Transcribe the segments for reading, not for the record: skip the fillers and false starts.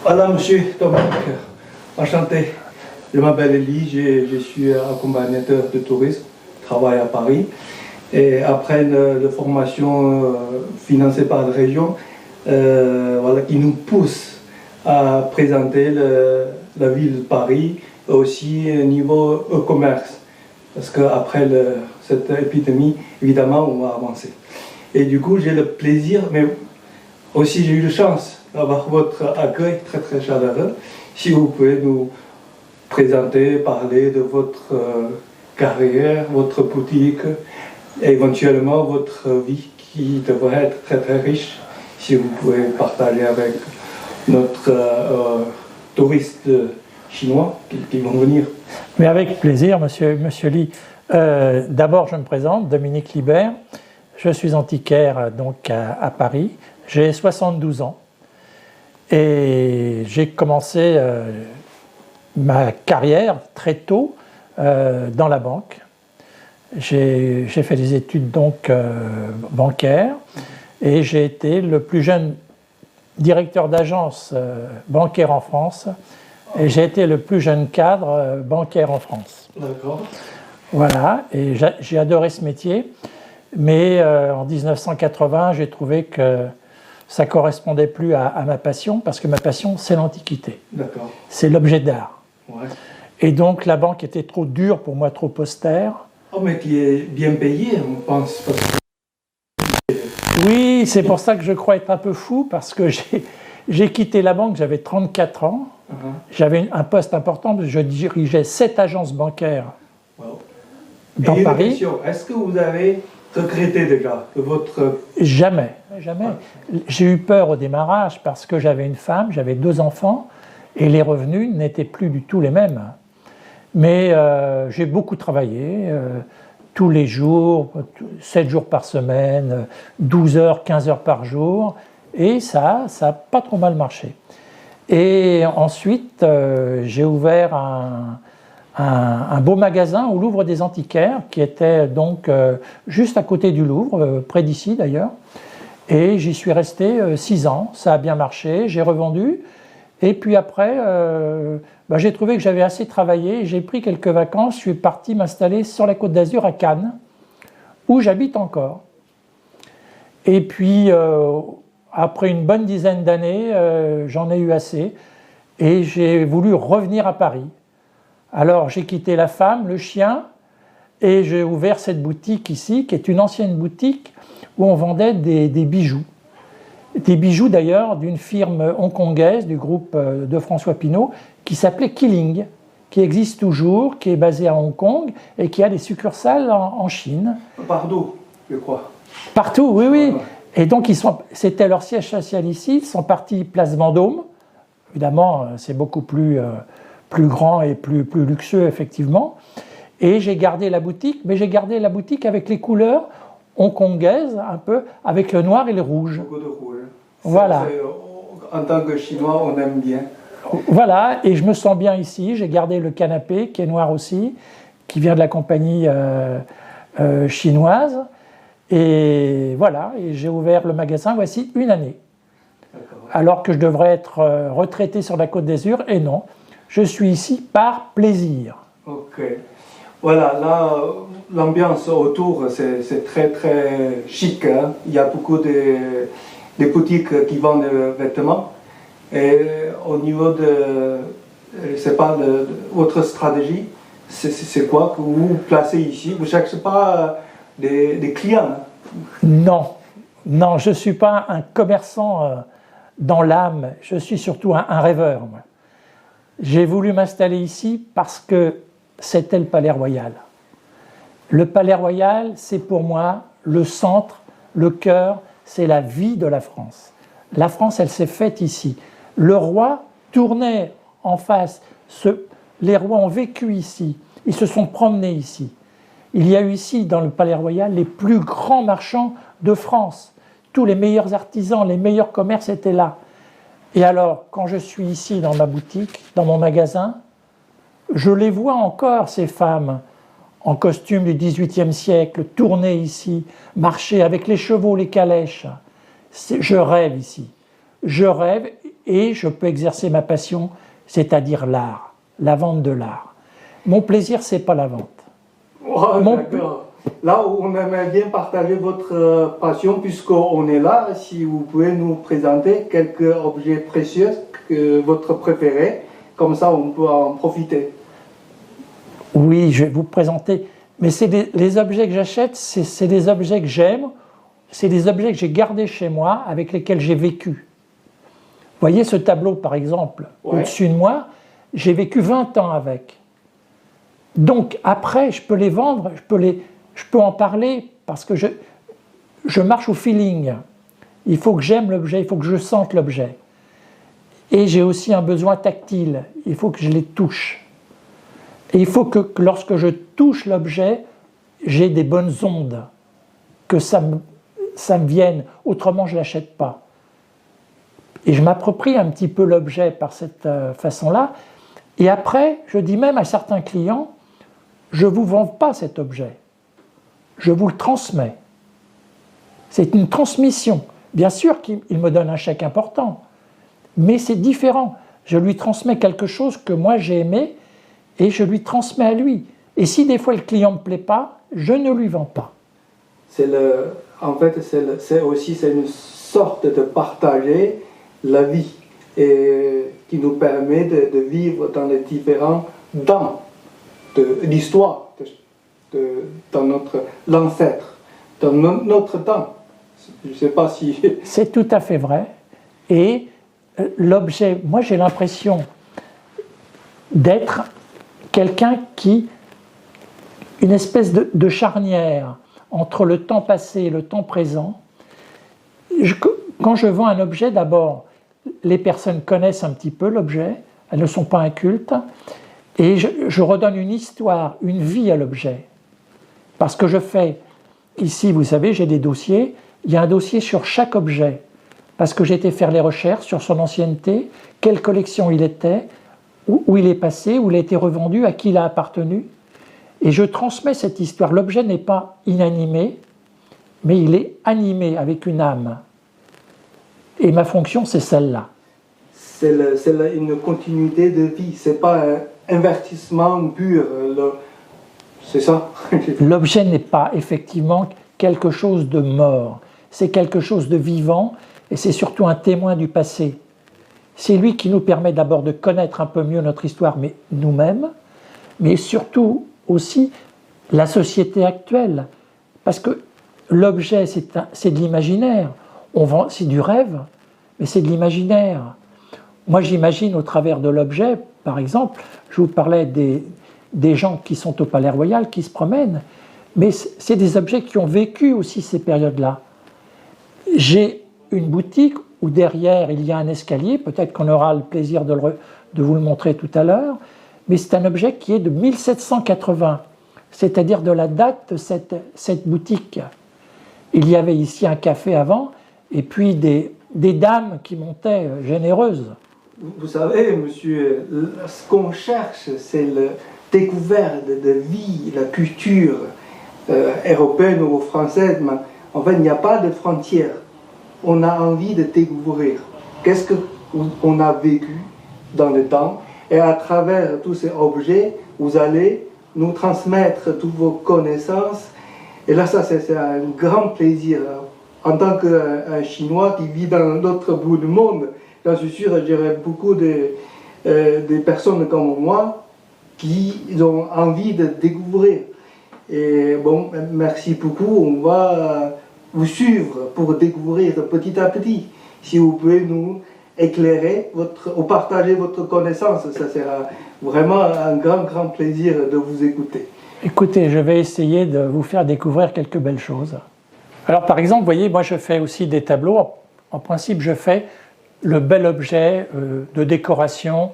Voilà, monsieur Dominique, enchanté. Je m'appelle Elie, je suis accompagnateur de tourisme, je travaille à Paris. Et après une formation financée par la région, voilà, qui nous pousse à présenter la ville de Paris, aussi au niveau commerce. Parce qu'après cette épidémie, évidemment, on va avancer. Et du coup, j'ai le plaisir, mais aussi j'ai eu la chance d'avoir votre accueil très très chaleureux. Si vous pouvez nous présenter, parler de votre carrière, votre boutique, éventuellement votre vie qui devrait être très très riche, si vous pouvez partager avec notre touristes chinois qui vont venir. Mais avec plaisir, monsieur Lee. D'abord, je me présente, Dominique Libert. Je suis antiquaire donc à Paris. J'ai 72 ans et j'ai commencé ma carrière très tôt dans la banque. J'ai fait des études donc bancaires et j'ai été le plus jeune directeur d'agence bancaire en France et j'ai été le plus jeune cadre bancaire en France. D'accord. Voilà, et j'ai adoré ce métier, mais en 1980, j'ai trouvé que ça ne correspondait plus à ma passion, parce que ma passion, c'est l'Antiquité. D'accord. C'est l'objet d'art. Ouais. Et donc la banque était trop dure pour moi, trop austère. Oh, mais qui est bien payé, on pense. Parce que... Oui, c'est pour ça que je crois être un peu fou, parce que j'ai quitté la banque, j'avais 34 ans. J'avais un poste important, je dirigeais 7 agences bancaires dans Paris. Est-ce que vous avez regretté déjà de votre... Jamais, jamais. J'ai eu peur au démarrage parce que j'avais une femme, j'avais 2 enfants et les revenus n'étaient plus du tout les mêmes. Mais j'ai beaucoup travaillé, tous les jours, 7 jours par semaine, 12 heures, 15 heures par jour, et ça n'a pas trop mal marché. Et ensuite, j'ai ouvert un beau magasin au Louvre des Antiquaires, qui était donc juste à côté du Louvre, près d'ici d'ailleurs. Et j'y suis resté 6 ans, ça a bien marché, j'ai revendu. Et puis après, j'ai trouvé que j'avais assez travaillé, j'ai pris quelques vacances, je suis parti m'installer sur la Côte d'Azur à Cannes, où j'habite encore. Et puis, après une bonne dizaine d'années, j'en ai eu assez, et j'ai voulu revenir à Paris. Alors j'ai quitté la femme, le chien, et j'ai ouvert cette boutique ici, qui est une ancienne boutique où on vendait des bijoux. Des bijoux d'ailleurs d'une firme hongkongaise du groupe de François Pinault qui s'appelait Qeelin, qui existe toujours, qui est basée à Hong Kong et qui a des succursales en Chine. Partout, je crois. Partout, oui, oui. Et donc c'était leur siège social ici, ils sont partis place Vendôme. Évidemment, c'est beaucoup plus grand et plus luxueux, effectivement. Et j'ai gardé la boutique, mais j'ai gardé la boutique avec les couleurs hongkongaises, un peu, avec le noir et le rouge. Beaucoup de rouge. Voilà. En tant que Chinois, on aime bien. Voilà, et je me sens bien ici. J'ai gardé le canapé, qui est noir aussi, qui vient de la compagnie chinoise. Et voilà, et j'ai ouvert le magasin, voici une année. Alors que je devrais être retraité sur la Côte d'Azur, et non. Je suis ici par plaisir. Ok. Voilà, là, l'ambiance autour, c'est très très chic. Hein. Il y a beaucoup de boutiques qui vendent des vêtements. Et au niveau de, je sais pas, votre stratégie, c'est quoi que vous placez ici? Vous ne cherchez pas des clients? Hein? Non, non, je ne suis pas un commerçant dans l'âme. Je suis surtout un rêveur. Moi. J'ai voulu m'installer ici parce que c'était le Palais Royal. Le Palais Royal, c'est pour moi le centre, le cœur, c'est la vie de la France. La France, elle s'est faite ici. Le roi tournait en face. Les rois ont vécu ici. Ils se sont promenés ici. Il y a eu ici, dans le Palais Royal, les plus grands marchands de France. Tous les meilleurs artisans, les meilleurs commerces étaient là. Et alors, quand je suis ici dans ma boutique, dans mon magasin, je les vois encore, ces femmes, en costume du XVIIIe siècle, tourner ici, marcher avec les chevaux, les calèches. Je rêve ici. Je rêve et je peux exercer ma passion, c'est-à-dire l'art, la vente de l'art. Mon plaisir, c'est pas la vente. Oh, d'accord. Là où on aimerait bien partager votre passion, puisqu'on est là, si vous pouvez nous présenter quelques objets précieux, votre préféré, comme ça on peut en profiter. Oui, je vais vous présenter, mais c'est les objets que j'achète, c'est des objets que j'aime, c'est des objets que j'ai gardés chez moi, avec lesquels j'ai vécu. Vous voyez ce tableau par exemple, au-dessus de moi, j'ai vécu 20 ans avec. Donc après, je peux les vendre, je peux en parler parce que je marche au feeling. Il faut que j'aime l'objet, il faut que je sente l'objet. Et j'ai aussi un besoin tactile, il faut que je les touche. Et il faut que lorsque je touche l'objet, j'ai des bonnes ondes, que ça me vienne, autrement je ne l'achète pas. Et je m'approprie un petit peu l'objet par cette façon-là. Et après, je dis même à certains clients, je ne vous vends pas cet objet, je vous le transmets. C'est une transmission. Bien sûr qu'il me donne un chèque important, mais c'est différent. Je lui transmets quelque chose que moi j'ai aimé et je lui transmets à lui. Et si des fois le client ne me plaît pas, je ne lui vends pas. En fait, c'est une sorte de partager la vie et qui nous permet de vivre dans les différents temps de l'histoire, dans notre l'ancêtre, dans notre temps. Je ne sais pas si... C'est tout à fait vrai. Et l'objet, moi j'ai l'impression d'être quelqu'un qui, une espèce de charnière entre le temps passé et le temps présent. Quand je vends un objet, d'abord, les personnes connaissent un petit peu l'objet, elles ne sont pas incultes, et je redonne une histoire, une vie à l'objet. Parce que je fais, ici vous savez, j'ai des dossiers, il y a un dossier sur chaque objet, parce que j'ai été faire les recherches sur son ancienneté, quelle collection il était, où il est passé, où il a été revendu, à qui il a appartenu. Et je transmets cette histoire. L'objet n'est pas inanimé, mais il est animé avec une âme. Et ma fonction, c'est celle-là. C'est une continuité de vie, c'est pas un investissement pur, c'est ça? L'objet n'est pas effectivement quelque chose de mort, c'est quelque chose de vivant et c'est surtout un témoin du passé. C'est lui qui nous permet d'abord de connaître un peu mieux notre histoire, mais nous-mêmes, mais surtout aussi la société actuelle. Parce que l'objet, c'est de l'imaginaire. C'est du rêve, mais c'est de l'imaginaire. Moi, j'imagine au travers de l'objet, par exemple, je vous parlais des gens qui sont au Palais Royal, qui se promènent, mais c'est des objets qui ont vécu aussi ces périodes-là. J'ai une boutique où derrière il y a un escalier, peut-être qu'on aura le plaisir de vous le montrer tout à l'heure, mais c'est un objet qui est de 1780, c'est-à-dire de la date de cette boutique. Il y avait ici un café avant, et puis des dames qui montaient généreuses. Vous savez, monsieur, ce qu'on cherche, c'est la découverte de vie, la culture européenne ou française. Mais en fait, il n'y a pas de frontières. On a envie de découvrir qu'est-ce qu'on a vécu dans le temps. Et à travers tous ces objets, vous allez nous transmettre toutes vos connaissances. Et là, ça, c'est un grand plaisir. En tant qu'un Chinois qui vit dans l'autre bout du monde, j'en suis sûr, j'aurais beaucoup de personnes comme moi qui ont envie de découvrir. Et bon, merci beaucoup. On va vous suivre pour découvrir petit à petit. Si vous pouvez nous éclairer ou partager votre connaissance, ça sera vraiment un grand plaisir de vous écouter. Écoutez, je vais essayer de vous faire découvrir quelques belles choses. Alors par exemple, vous voyez, moi je fais aussi des tableaux. En principe, je fais le bel objet de décoration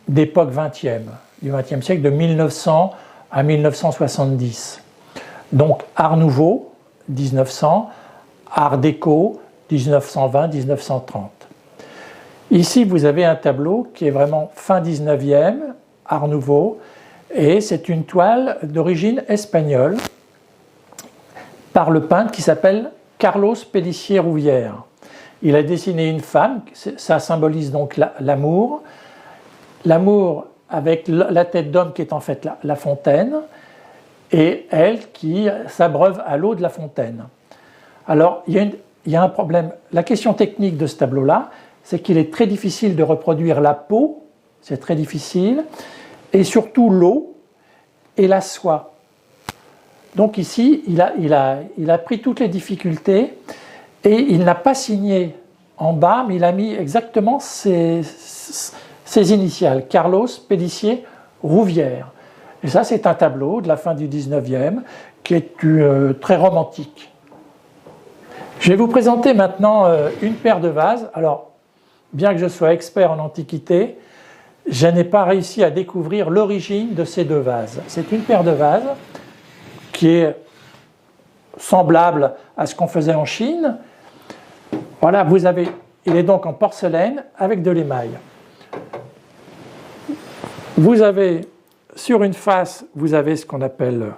d'époque 20e, du 20e siècle, de 1900 à 1970. Donc Art Nouveau, 1900, Art Déco, 1920-1930. Ici, vous avez un tableau qui est vraiment fin 19e, Art Nouveau, et c'est une toile d'origine espagnole par le peintre qui s'appelle Carlos Pellicer Rouvière. Il a dessiné une femme, ça symbolise donc l'amour. L'amour avec la tête d'homme qui est en fait la fontaine, et elle qui s'abreuve à l'eau de la fontaine. Alors, il y a un problème. La question technique de ce tableau-là, c'est qu'il est très difficile de reproduire la peau, c'est très difficile, et surtout l'eau et la soie. Donc ici, il a pris toutes les difficultés, et il n'a pas signé en bas, mais il a mis exactement ses initiales, Carlos Pélissier Rouvière. Et ça, c'est un tableau de la fin du 19e qui est très romantique. Je vais vous présenter maintenant une paire de vases. Alors, bien que je sois expert en antiquité, je n'ai pas réussi à découvrir l'origine de ces deux vases. C'est une paire de vases qui est semblable à ce qu'on faisait en Chine. Voilà, il est donc en porcelaine avec de l'émail. Vous avez, sur une face, vous avez ce qu'on appelle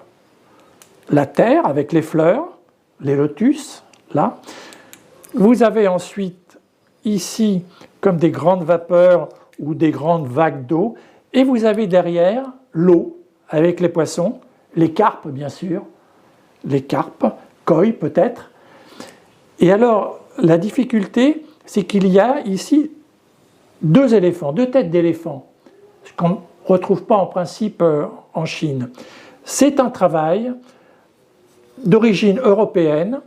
la terre avec les fleurs, les lotus, là. Vous avez ensuite ici comme des grandes vapeurs ou des grandes vagues d'eau, et vous avez derrière l'eau avec les poissons, les carpes bien sûr, les carpes, koi peut-être. Et alors la difficulté, c'est qu'il y a ici deux éléphants, deux têtes d'éléphants, ce qu'on ne retrouve pas en principe en Chine. C'est un travail d'origine européenne,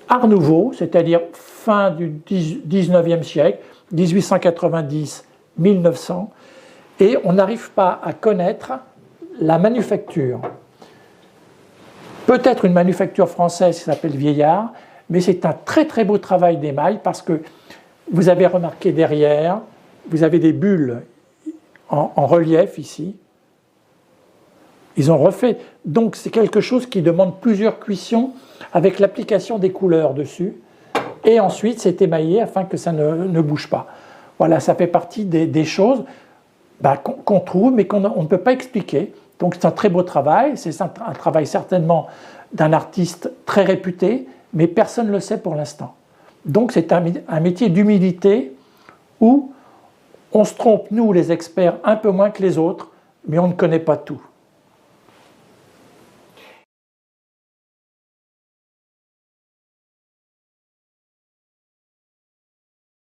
Art Nouveau, c'est-à-dire fin du 19e siècle, 1890-1900, et on n'arrive pas à connaître la manufacture. Peut-être une manufacture française qui s'appelle Vieillard, mais c'est un très très beau travail d'émail parce que vous avez remarqué derrière, vous avez des bulles en relief ici. Ils ont refait. Donc c'est quelque chose qui demande plusieurs cuissons avec l'application des couleurs dessus. Et ensuite c'est émaillé afin que ça ne bouge pas. Voilà, ça fait partie des choses qu'on trouve mais qu'on ne peut pas expliquer. Donc c'est un très beau travail. C'est un travail certainement d'un artiste très réputé, mais personne ne le sait pour l'instant. Donc c'est un métier d'humilité où on se trompe, nous les experts, un peu moins que les autres, mais on ne connaît pas tout.